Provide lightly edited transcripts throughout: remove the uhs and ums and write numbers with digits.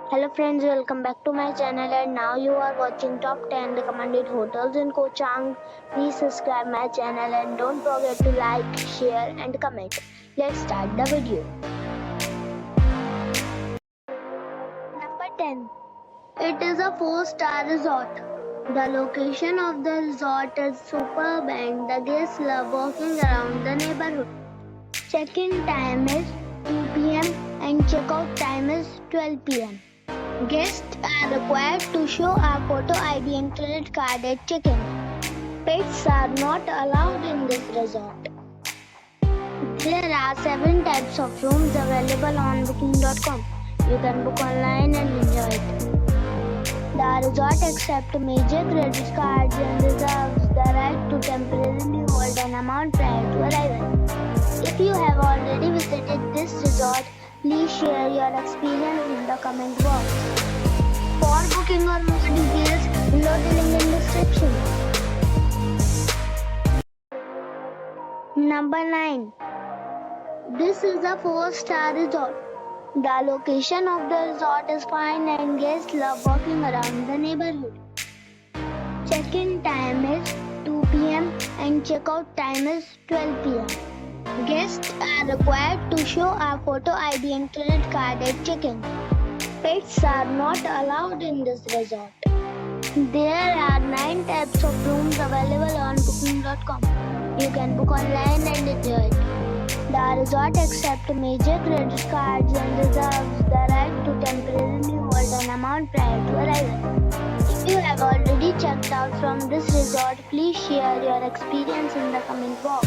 Hello friends, welcome back to my channel and now you are watching top 10 recommended hotels in Ko Chang. Please subscribe my channel and don't forget to like, share and comment. Let's start the video. Number 10. It is a 4-star resort. The location of the resort is superb and the guests love walking around the neighborhood. Check-in time is 2 p.m. and check-out time is 12 p.m. Guests are required to show a photo ID and credit card at check-in. Pets are not allowed in this resort. There are 7 types of rooms available on booking.com. You can book online and enjoy it. The resort accepts major credit cards and reserves the right to temporarily hold an amount prior to arrival. If you have already visited this resort, please share your experience in the comment box. For booking or more details, below the link in description. Number 9. This is a 4-star resort. The location of the resort is fine and guests love walking around the neighborhood. Check-in time is 2 p.m. and check-out time is 12 p.m. Guests are required to show a photo ID and credit card at check-in. Pets are not allowed in this resort. There are 9 types of rooms available on booking.com. You can book online and enjoy it. The resort accepts major credit cards and reserves the right to temporarily hold an amount prior to arrival. If you have already checked out from this resort, please share your experience in the comment box.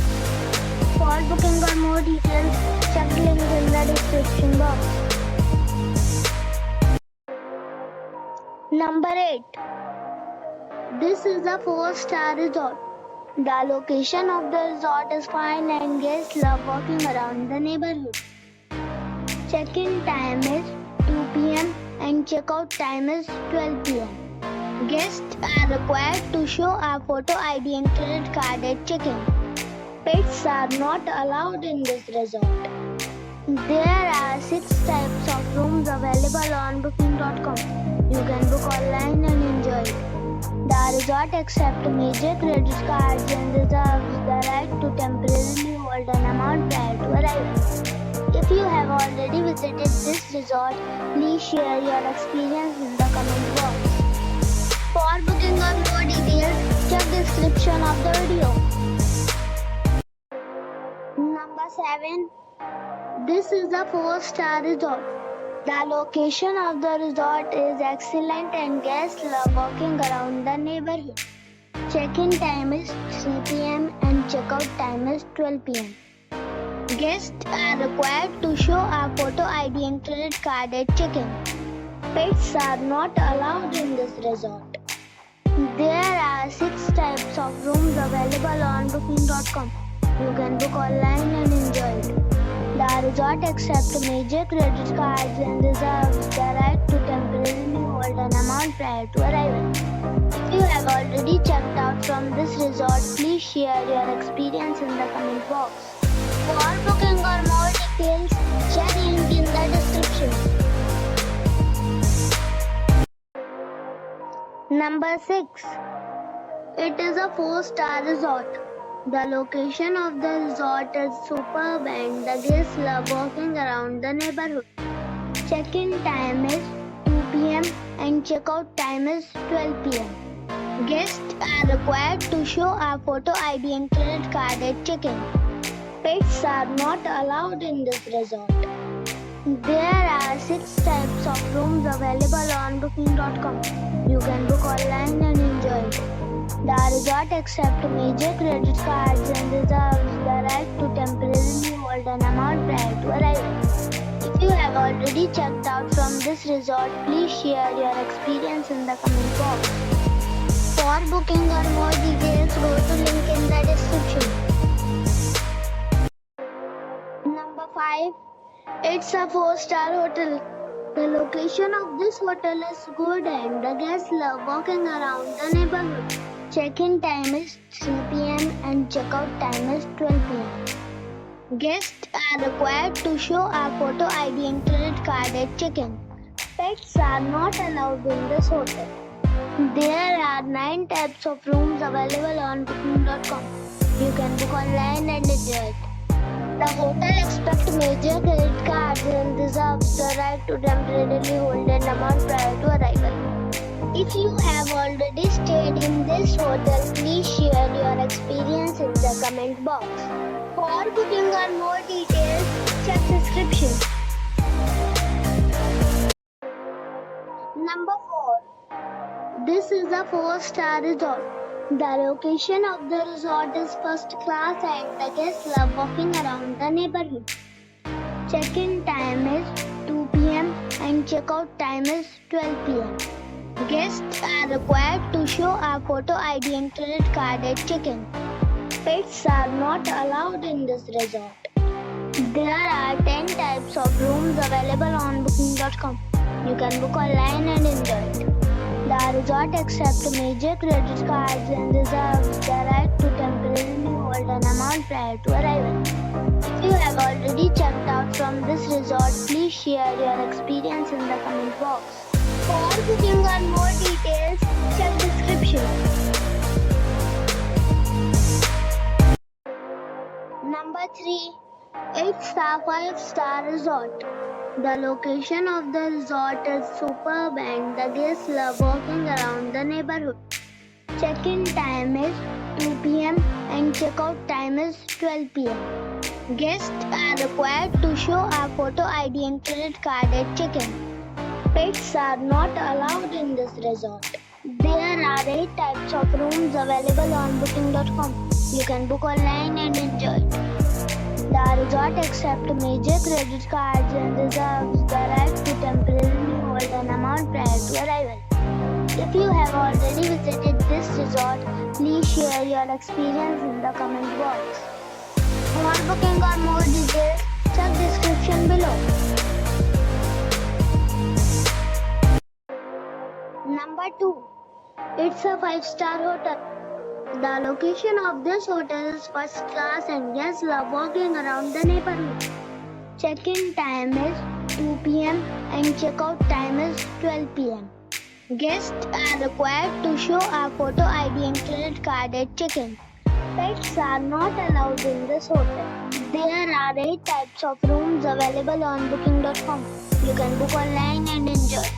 For booking or more details, check the link in the description box. Number 8. This is a 4-star resort. The location of the resort is fine and guests love walking around the neighborhood. Check-in time is 2 p.m. and check-out time is 12 p.m. Guests are required to show a photo ID and credit card at check-in. Pets are not allowed in this resort. There are 6 types of rooms available on booking.com. You can book online and enjoy it. The resort accepts major credit cards and reserves the right to temporarily hold an amount prior to arrival. If you have already visited this resort, please share your experience in the comment box. For booking or more details, check the description of the video. Number 7. This is a 4-star resort. The location of the resort is excellent and guests love walking around the neighborhood. Check-in time is 3 p.m. and check-out time is 12 p.m. Guests are required to show a photo ID and credit card at check-in. Pets are not allowed in this resort. There are 6 types of rooms available on booking.com. You can book online and enjoy it. The resort accepts major credit cards and reserves the right to temporarily hold an amount prior to arrival. If you have already checked out from this resort, please share your experience in the comment box. For booking or more details, check link in the description. Number 6. It is a 4-star resort. The location of the resort is superb and the guests love walking around the neighborhood. Check-in time is 2 p.m. and check-out time is 12 p.m. Guests are required to show a photo ID and credit card at check-in. Pets are not allowed in this resort. There are 6 types of rooms available on booking.com. You can book online and enjoy it. The resort accepts major credit cards and reserves the right to temporarily hold an amount prior to arrival. If you have already checked out from this resort, please share your experience in the comment box. For booking or more details, go to link in the description. Number 5. It's a 4-star hotel. The location of this hotel is good and the guests love walking around the neighborhood. Check-in time is 3 p.m. and check-out time is 12 p.m. Guests are required to show a photo ID and credit card at check-in. Pets are not allowed in this hotel. There are 9 types of rooms available on booking.com. You can book online and enjoy it. The hotel expects major credit cards and reserves the right to temporarily hold an amount prior to arrival. If you have already stayed in this hotel, please share your experience in the comment box. For booking or more details, check description. Number 4. This is a 4-star resort. The location of the resort is first class and the guests love walking around the neighborhood. Check-in time is 2 p.m. and check-out time is 12 p.m. Guests are required to show a photo ID and credit card at check-in. Pets are not allowed in this resort. There are 10 types of rooms available on booking.com. You can book online and enjoy it. The resort accepts major credit cards and reserves the right to temporarily hold an amount prior to arrival. If you have already checked out from this resort, please share your experience in the comment box. For booking or more details, check description. Number 3. It's a 5-star resort. The location of the resort is superb and the guests love walking around the neighborhood. Check-in time is 2 p.m. and check-out time is 12 p.m. Guests are required to show a photo ID and credit card at check-in. Pets are not allowed in this resort. There are 8 types of rooms available on booking.com. You can book online and enjoy it. The resort accepts major credit cards and reserves the right to temporarily hold an amount prior to arrival. If you have already visited this resort, please share your experience in the comment box. For booking or more details, check description below. Number 2. It's a 5-star hotel. The location of this hotel is first class and guests love walking around the neighborhood. Check-in time is 2 p.m. and check-out time is 12 p.m. Guests are required to show a photo ID and credit card at check-in. Pets are not allowed in this hotel. There are 8 types of rooms available on booking.com. You can book online and enjoy it.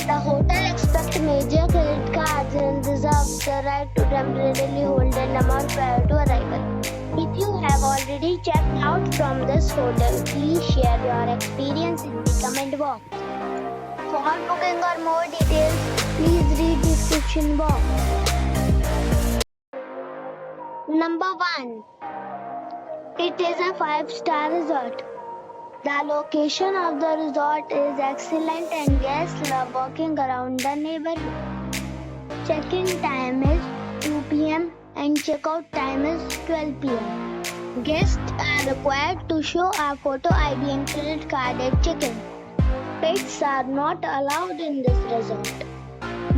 The hotel expects major credit cards and reserves the right to temporarily hold an amount prior to arrival. If you have already checked out from this hotel, please share your experience in the comment box. For booking or more details, please read description box. Number 1. It is a 5-star resort. The location of the resort is excellent and guests love walking around the neighborhood. Check-in time is 2 p.m. and check-out time is 12 p.m. Guests are required to show a photo ID and credit card at check-in. Pets are not allowed in this resort.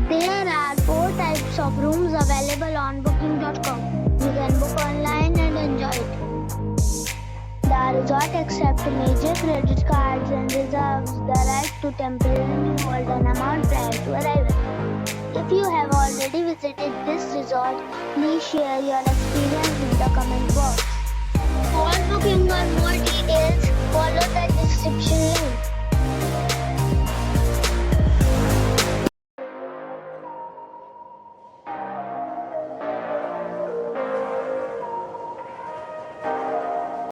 There are 4 types of rooms available on booking.com. You can book online and enjoy it. The resort accepts major credit cards and reserves the right to temporarily hold an amount prior to arrival. If you have already visited this resort, please share your experience in the comment box. For booking or more details, follow the description link.